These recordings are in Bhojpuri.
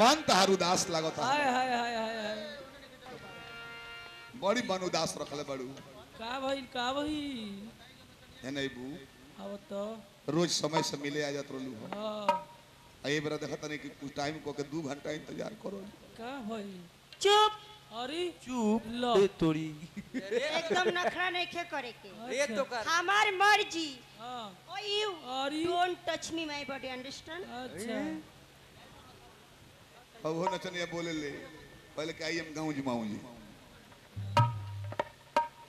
मन तहार उदास लागत हाय हाय हाय हाय हाय बड़ी मन उदास रखले बड़ू का भाई है नहीं बू अब तो रोज समय से मिले आ जात रहलू हो हाँ ए बेरा देखत नहीं कि कुछ टाइम को के 2 घंटा इंतजार करो का भाई चुप अरे चुप लो ए तोरी एकदम नखरा नहीं खे करे के ये तो कर हमार मर्जी हाँ ओ यू अरे don't touch me my body understand अच्छा अब हो नचनिया बोले ले पहले के आई एम गाँव जमाऊं जी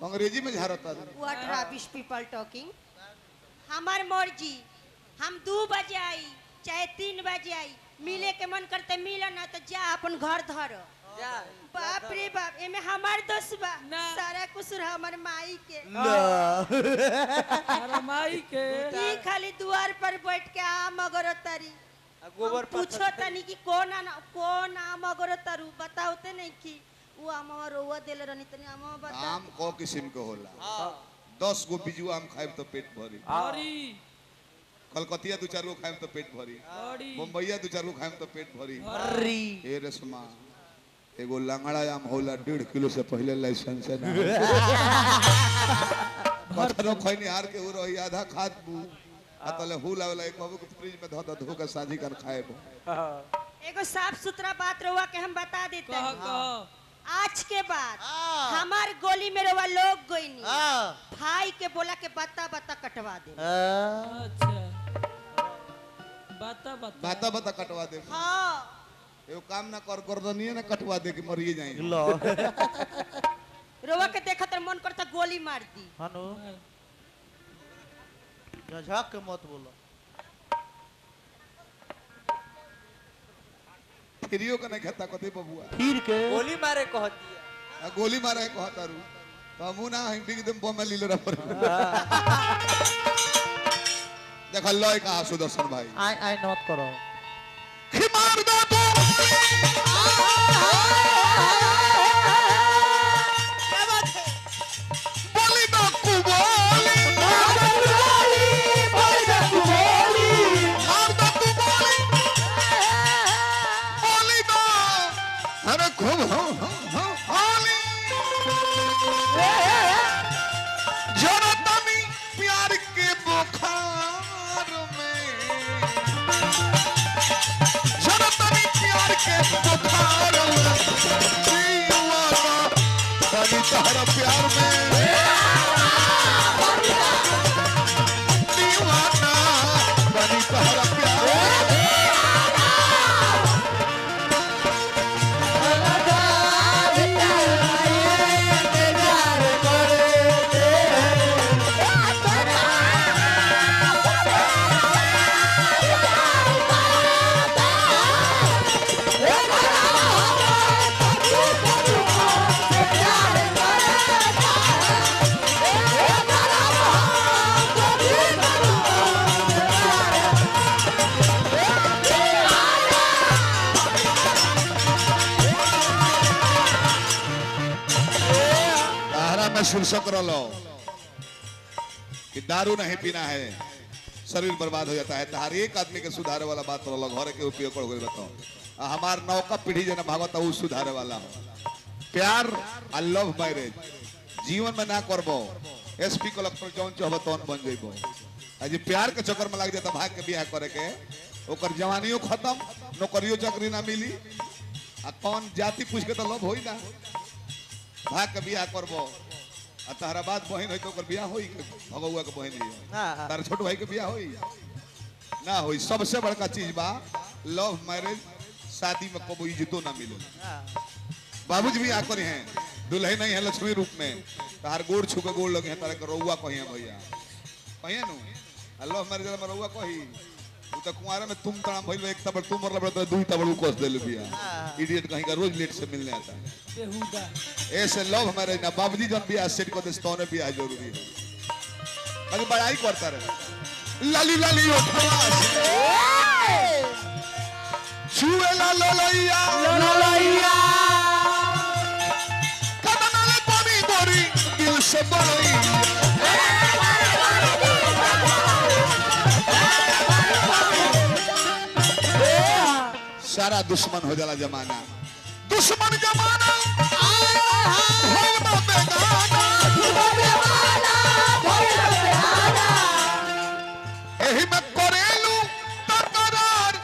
अंग्रेजी में झारता व्हाट रबिश पीपल टॉकिंग हमार मर्जी हम 2 बजे आई चाहे 3 बजे आई मिले के मन करते मिलो ना तो जा अपन घर धरो बाप रे बाप एमे हमार दोस्त बा ना। सारा कुसुर हमर माई के अरे माई के ई खाली द्वार पर बैठ के आम अगरो तारी गोबर पूछो तनी कि कौन आम अगरो तारू बताओते नहीं कि वो आम रोवा देले रहनी तनी आम बता आम को किस्म के होला 10 गो बिजू आम खाइब तो पेट भरी अरे कलकतिया 2-4 गो खाइब तो पेट भरी अरे मुंबईया 2-4 गो खाइब तो पेट भरी अरे ए रेशमा एगो लंगड़ा आम होला 1.5 किलो से पहले लाइसेंस है ना कथनो खैनी हार के उ रही आधा खात बू अतले हुल वाला एक बाबू के फ्रिज में धो के साझी कर खाए बो एगो साफ सुथरा बात रहुआ के हम बता देते कह हैं कह आज के बाद हमार गोली में रहुआ लोग गोइनी भाई के बोला के बता बता कटवा दे अच्छा बता बता बाता बाता कटवा दे हाँ एगो काम ना कर गर्दनिए ना कटवा दे कि मरिए जाएंगे लो रहुआ के देखत रह मन करता गोली मार दी हनु झक के मत बोलो फिरियो का नहीं खाता कते बबुआ फिर के गोली मारे कह दिया गोली मारे कहता रू तो हमू ना हिंदी एकदम बम लीले रह देखा लय का सुदर्शन भाई आई नोट करो खिमार दो तू क्या बात है बोली दो कुबोली बोली दे तू बोली मार दो तू बोली बोली दो अरे खूब होली जरा तनी प्यार के बुखार में जरा तनी प्यार के बुखार में दीवाना तनी तहरा प्यार में दीवाना तनी तहरा प्यार में में शीर्षक रलो कि दारू नहीं पीना है शरीर बर्बाद हो जाता है हर एक आदमी के सुधारे वाला बात रलो घर के उपयोग कर बताओ हमार नौका पीढ़ी जना भागवत वो सुधारे वाला हो प्यार आ लव मैरिज जीवन में ना करबो एसपी कलेक्टर जौन चाहबो तौन बन जइबो आज प्यार के चक्कर में लग जाता भाग के बियाह करे के ओकर जवानियों खत्म नौकरियों चाकरी ना मिली आ कौन जाति पूछ के तो लव होई ना भाग के बियाह करबो आ तहरा बाद बहन होई तो ओकर बियाह होई के भगौआ के बहन है तार छोट भाई के बियाह होई ना होई सबसे बड़का चीज बा लव मैरिज शादी में कबो इज्जतो ना मिले बाबूजी भी आकर हैं दुल्हे नहीं है लक्ष्मी रूप में तार गोड़ छू के गोड़ लगे हैं तारे के रउआ कहिया भैया कहिया नु लव मैरिज में रउआ कही तू तो कुंवारे में तुम तड़ा भइल एक तबड़ तुम मतलब तो दुई तबड़ कोस देल बिया इडियट कहीं का रोज लेट से मिलने आता है बेहुदा ऐसे लव मैरिज ना बाबूजी जन बिया सेट को देस्तौने बिया जरूरी है बाकी बड़ाई करता रहे लाली लाली उठवा छुए ला ललैया ललैया कदनाले बोरी बोरी दिल से बड़ी सारा दुश्मन हो जाला जमाना दुश्मन जमाना भइल बा बेगाना एही में करेलू तकरार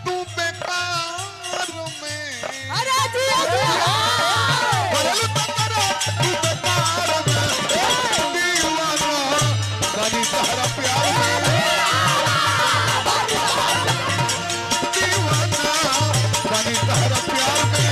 तू बेकार में करेलू तकरार तू बेकार में दीवाना बनी तहरा प्यार में दीवाना बनी तहरा प्यार में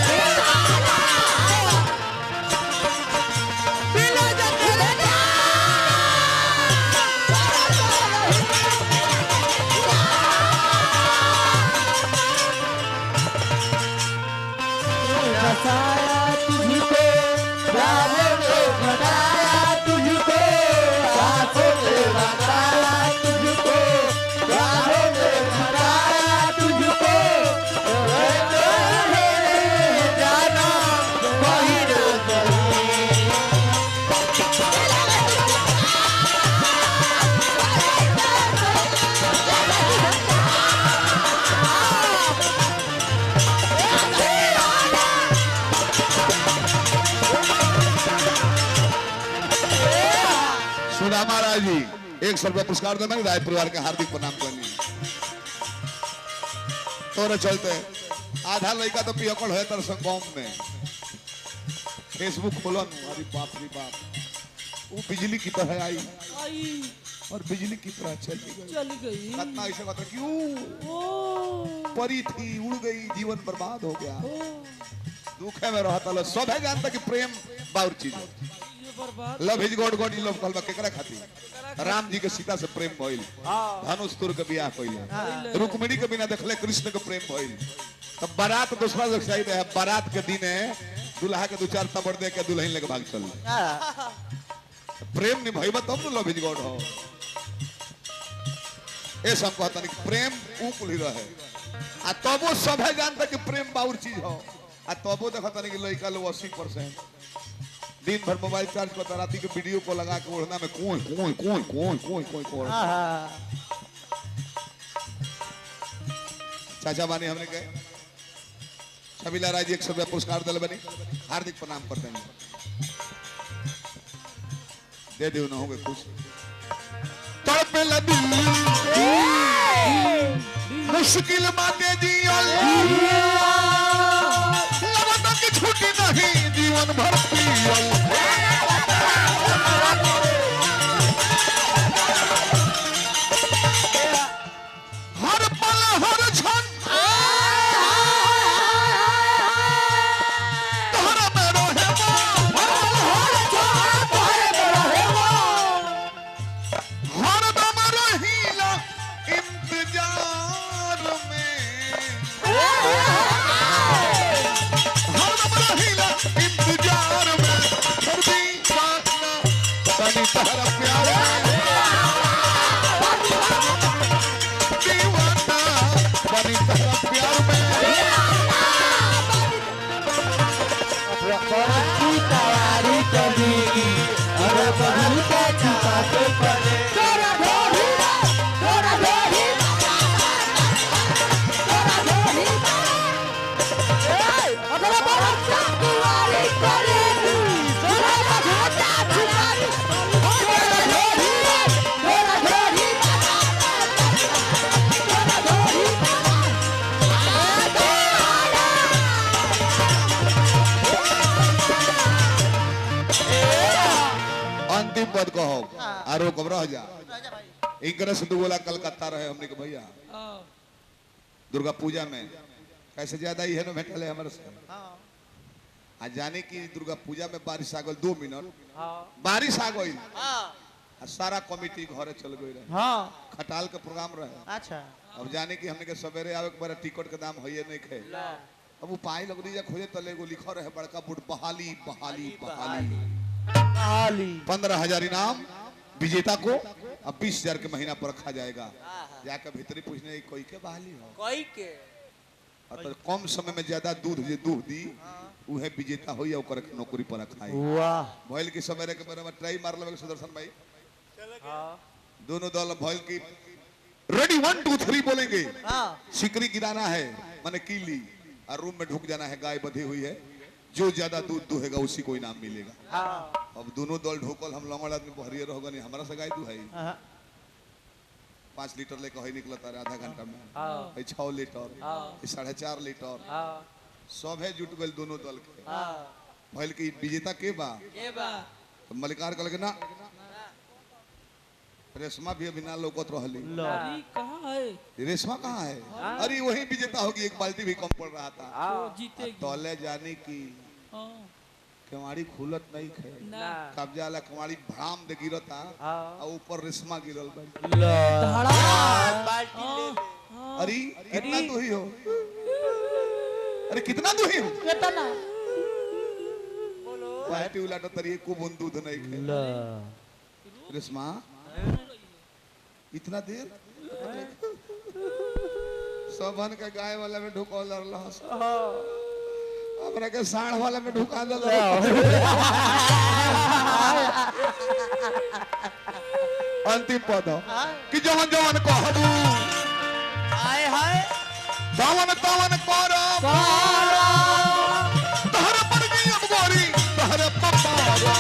बसाया तुझको प्यारे ने बनाया तुझको सांसों में बनाया तुझको प्यारे ने बनाया तुझको जाना कहीं न कहीं सुधा महाराज जी 100 रुपया पुरस्कार देना राय परिवार के हार्दिक प्रणाम करनी तोरे चलते आधा लड़का तो पियकड़ है तर गाँव में फेसबुक खोलन अरे बाप रे बाप वो बिजली की तरह आई आई और बिजली की तरह चली गई चली गई कितना ऐसे कहता क्यों ओ परी थी उड़ गई जीवन बर्बाद हो गया ओ दुखे में रहता लो सब है जानता कि प्रेम बाउर चीज है ये बर्बाद love is God God love कहलबा केकरा खातिर राम जी के सीता से प्रेम भइल धनुष तुर के बियाह कइले रुक्मिणी के बिना देखले कृष्ण के प्रेम भइल तब बारात दूसरा जगह से आई रहे बारात के दिने दुल्हा के दो चार तबड़ दे के दुल्हन लेके भाग चल प्रेम निभाइबा तब न लव इज गॉड हो ए सब कहता नहीं प्रेम ऊ कुली रहे आ तबो सब है जानता कि प्रेम बाउर चीज हो आ तबो देखता नहीं कि लड़का लोग 80% दिन भर मोबाइल चार्ज करता राती के वीडियो को लगा के ओढ़ना में कोई कोई कोई कोई कोई कोई कोई चाचा बानी हमने कहे छबीला राय जी 100 रुपया पुरस्कार दिल बनी हार्दिक प्रणाम करते हैं दे दो ना होगे खुश तड़पे लदी मुश्किल बातें जियल लगता कि छूटी नहीं जीवन भर पियल हर पल हर क्षण तोहरा में रहे हर दम रहीला इंतजार में हर दम रहीला इंतजार में हर दीवाना बनी तहरा प्यार में दीवाना बनी तहरा प्यार में की तैयारी करेगी अरे बबलू का छुपाते पड़े अंतिम पद कहो आरो कब रह जा इनकरे से दो गोला कलकत्ता रहे हमने के भैया हाँ दुर्गा पूजा में कैसे ज्यादा ही है ना भेटल है हमारे से आ जाने की दुर्गा पूजा में बारिश आ गई 2 मिनट बारिश आ गई आ सारा कमिटी घरे चल गई रहे हाँ खटाल के प्रोग्राम रहे अच्छा अब जाने की हमने के सवेरे आवे के बारे टिकट के दाम होइए नहीं खे अब वो पाई लगनी जा खोजे तले एगो लिखो रहे बड़का बुट बहाली बहाली बहाली आली 15,000 इनाम विजेता को अब 20,000 के महीना पर रखा जाएगा जाकर भीतरी पूछने कोई के बहाली हो कोई के और तो कम समय में ज्यादा दूध जे दूध दी उहे विजेता हो या ओकर नौकरी पर रखाई वाह भइल की सवेरे के बारे में ट्राई मार लेबे सुदर्शन भाई हाँ दोनों दल भइल की रेडी 1 2 3 बोलेंगे हाँ सिकरी गिराना है माने कीली और रूम में ढुक जाना है, गाय बंधी हुई है, जो ज्यादा दूध दुहेगा उसी को इनाम मिलेगा। हाँ अब दोनों दल ढुकल, हम लंगड़ आदमी बहरिए रहोगा नहीं, हमारा से गाय दुहाई 5 लीटर लेकर है निकलता है आधा घंटा में, हाँ 6 लीटर, हाँ 4.5 लीटर, हाँ सब है जुट गए दोनों दल के। हाँ भइल की विजेता के बा, ये बा तो मलिकार कहल के ना, रेशमा भी अभी ना लौकत रहली। अरे कहाँ है? रेशमा कहाँ है? अरे वही विजेता होगी, एक बाल्टी भी कम पड़ रहा था। वो जीतेगी। तौले जाने की हाँ, केवाड़ी खुलत नहीं खे, ना कब्जा वाला केवाड़ी भड़ाम दे गिरता, हाँ और ऊपर रेशमा गिरल बा। धड़ा बाल्टी ले ले हाँ, अरे कितना तू ही हो? अरे कितना तू ही हो? कितना? बोलो बाल्टी उलाटो तरी को बूंद दूध नहीं खे। रेशमा इतना देर सबन के गाय वाला में ढुकौल रहलस, हमरा के साढ़ वाला में ढुका दल। अंतिम पद कि जवन जवन कहबू आए हाय तवन तवन करब, तहरे पड़ गई अब गोरी तहरे पपारा।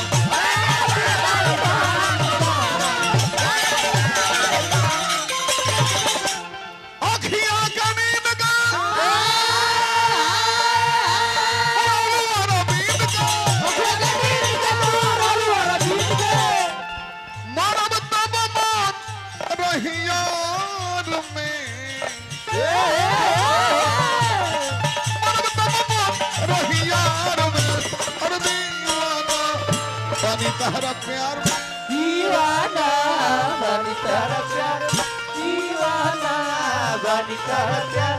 अखियां का नींद का मरब तब मौत रही यार में, मरब तब मौत रही यार में, और दीवाना बनी तहरा प्यार में। दीवाना बनी तेरा प्यार, दीवाना बनी तेरा प्यार।